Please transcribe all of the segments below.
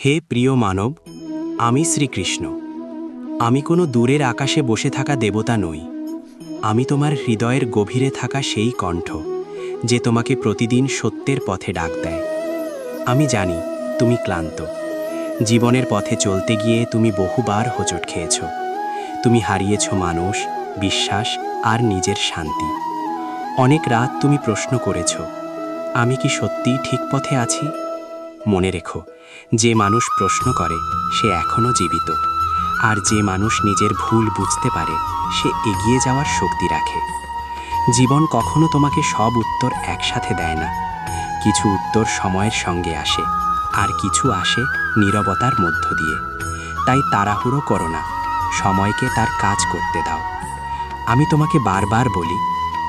হে প্রিয় মানব, আমি শ্রীকৃষ্ণ। আমি কোনো দূরের আকাশে বসে থাকা দেবতা নই। আমি তোমার হৃদয়ের গভীরে থাকা সেই কণ্ঠ যে তোমাকে প্রতিদিন সত্যের পথে ডাক দেয়। আমি জানি তুমি ক্লান্ত। জীবনের পথে চলতে গিয়ে তুমি বহুবার হোঁচট খেয়েছ। তুমি হারিয়েছ মানুষ, বিশ্বাস আর নিজের শান্তি। অনেক রাত তুমি প্রশ্ন করেছ, আমি কি সত্যিই ঠিক পথে আছি? মনে রেখো, যে মানুষ প্রশ্ন করে সে এখনও জীবিত, আর যে মানুষ নিজের ভুল বুঝতে পারে সে এগিয়ে যাওয়ার শক্তি রাখে। জীবন কখনো তোমাকে সব উত্তর একসাথে দেয় না। কিছু উত্তর সময়ের সঙ্গে আসে, আর কিছু আসে নীরবতার মধ্য দিয়ে। তাই তাড়াহুড়ো করো না, সময়কে তার কাজ করতে দাও। আমি তোমাকে বারবার বলি,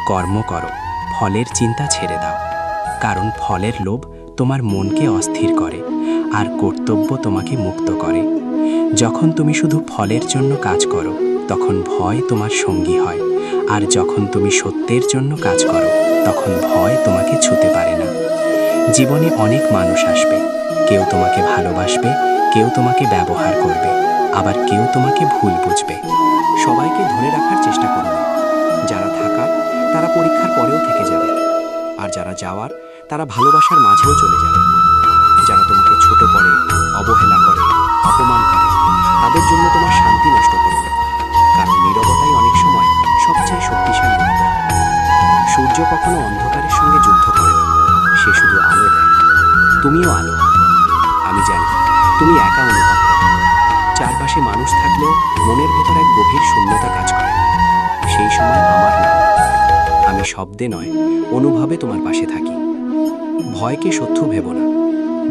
কর্ম করো, ফলের চিন্তা ছেড়ে দাও। কারণ ফলের লোভ তোমার মনকে অস্থির করে, আর কর্তব্য তোমাকে মুক্ত করে। যখন তুমি শুধু ফলের জন্য কাজ করো তখন ভয় তোমার সঙ্গী হয়, আর যখন তুমি সত্যের জন্য কাজ করো তখন ভয় তোমাকে ছুঁতে পারে না। জীবনে অনেক মানুষ আসবে, কেউ তোমাকে ভালোবাসবে, কেউ তোমাকে ব্যবহার করবে, আবার কেউ তোমাকে ভুল বুঝবে। সবাইকে ধরে রাখার চেষ্টা করো না। যারা থাকার তারা পরীক্ষার পরেও থেকে যাবে, আর যারা যাওয়ার তারা ভালোবাসার মাঝেও চলে যাবে। যারা তোমাকে ছোট করে, অবহেলা করে, অপমান করে, তাদের জন্য তোমার শান্তি নষ্ট করো না। কারণ নীরবতাই অনেক সময় সবচেয়ে শক্তিশালী উত্তর। সূর্য কখনো অন্ধকারের সঙ্গে যুদ্ধ করে না, সে শুধু আলো দেয়। তুমিও আলো হও। আমি জানি তুমি একা অনুভব করো। চারপাশে মানুষ থাকলেও মনের ভেতর এক গভীর শূন্যতা কাজ করে। সেই সময় আমার নাম। আমি শব্দে নয়, অনুভবে তোমার পাশে থাকি। ভয়কে শত্রু ভেবো না।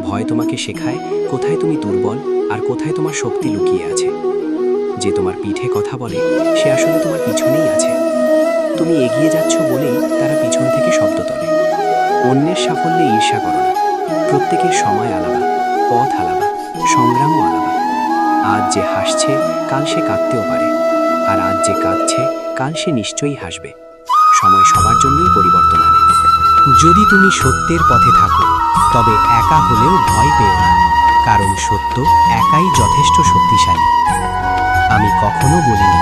ভয় তোমাকে শেখায় কোথায় তুমি দুর্বল আর কোথায় তোমার শক্তি লুকিয়ে আছে। যে তোমার পিঠে কথা বলে সে আসলে তোমার পিছনেই আছে। তুমি এগিয়ে যাচ্ছ বলেই তারা পিছন থেকে শব্দ তোলে। অন্যের সাফল্যে ঈর্ষা করো না। প্রত্যেকের সময় আলাদা, পথ আলাদা, সংগ্রামও আলাদা। আজ যে হাসছে কাল সে কাঁদতেও পারে, আর আজ যে কাঁদছে কাল সে নিশ্চয়ই হাসবে। সময় সবার জন্যই পরিবর্তন আনে। যদি তুমি সত্যের পথে থাকো তবে একা হলেও ভয় পেও না, কারণ সত্য একাই যথেষ্ট শক্তিশালী। আমি কখনো বলিনি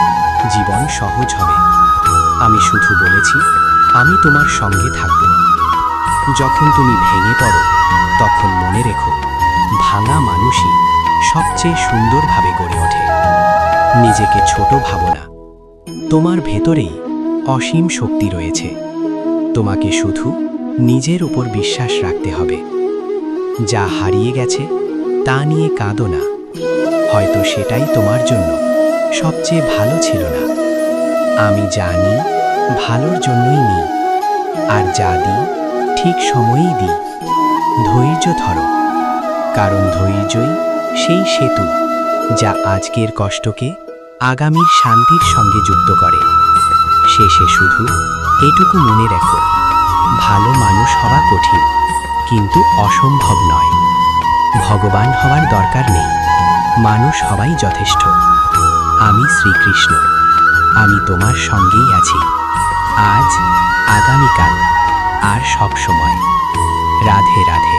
জীবন সহজ হবে। আমি শুধু বলেছি আমি তোমার সঙ্গে থাকব। যখন তুমি ভেঙে পড়ো তখন মনে রেখো, ভাঙা মানুষই সবচেয়ে সুন্দরভাবে গড়ে ওঠে। নিজেকে ছোট ভাবো না। তোমার ভেতরেই অসীম শক্তি রয়েছে। তোমাকে শুধু নিজের উপর বিশ্বাস রাখতে হবে। যা হারিয়ে গেছে তা নিয়ে কাঁদো না। হয়তো সেটাই তোমার জন্য সবচেয়ে ভালো ছিল না। আমি জানি ভালোর জন্যই নিই, আর যা দিই ঠিক সময়েই দিই। ধৈর্য ধরো, কারণ ধৈর্যই সেই সেতু যা আজকের কষ্টকে আগামীর শান্তির সঙ্গে যুক্ত করে। শেষে শুধু এটুকু মনে রেখো, ভালো মানুষ হওয়া কঠিন, কিন্তু অসম্ভব নয়। ভগবান হওয়ার দরকার নেই, মানুষ হওয়াই যথেষ্ট। আমি শ্রীকৃষ্ণ, আমি তোমার সঙ্গেই আছি, আজ, আগামীকাল আর সব সময়। রাধে রাধে।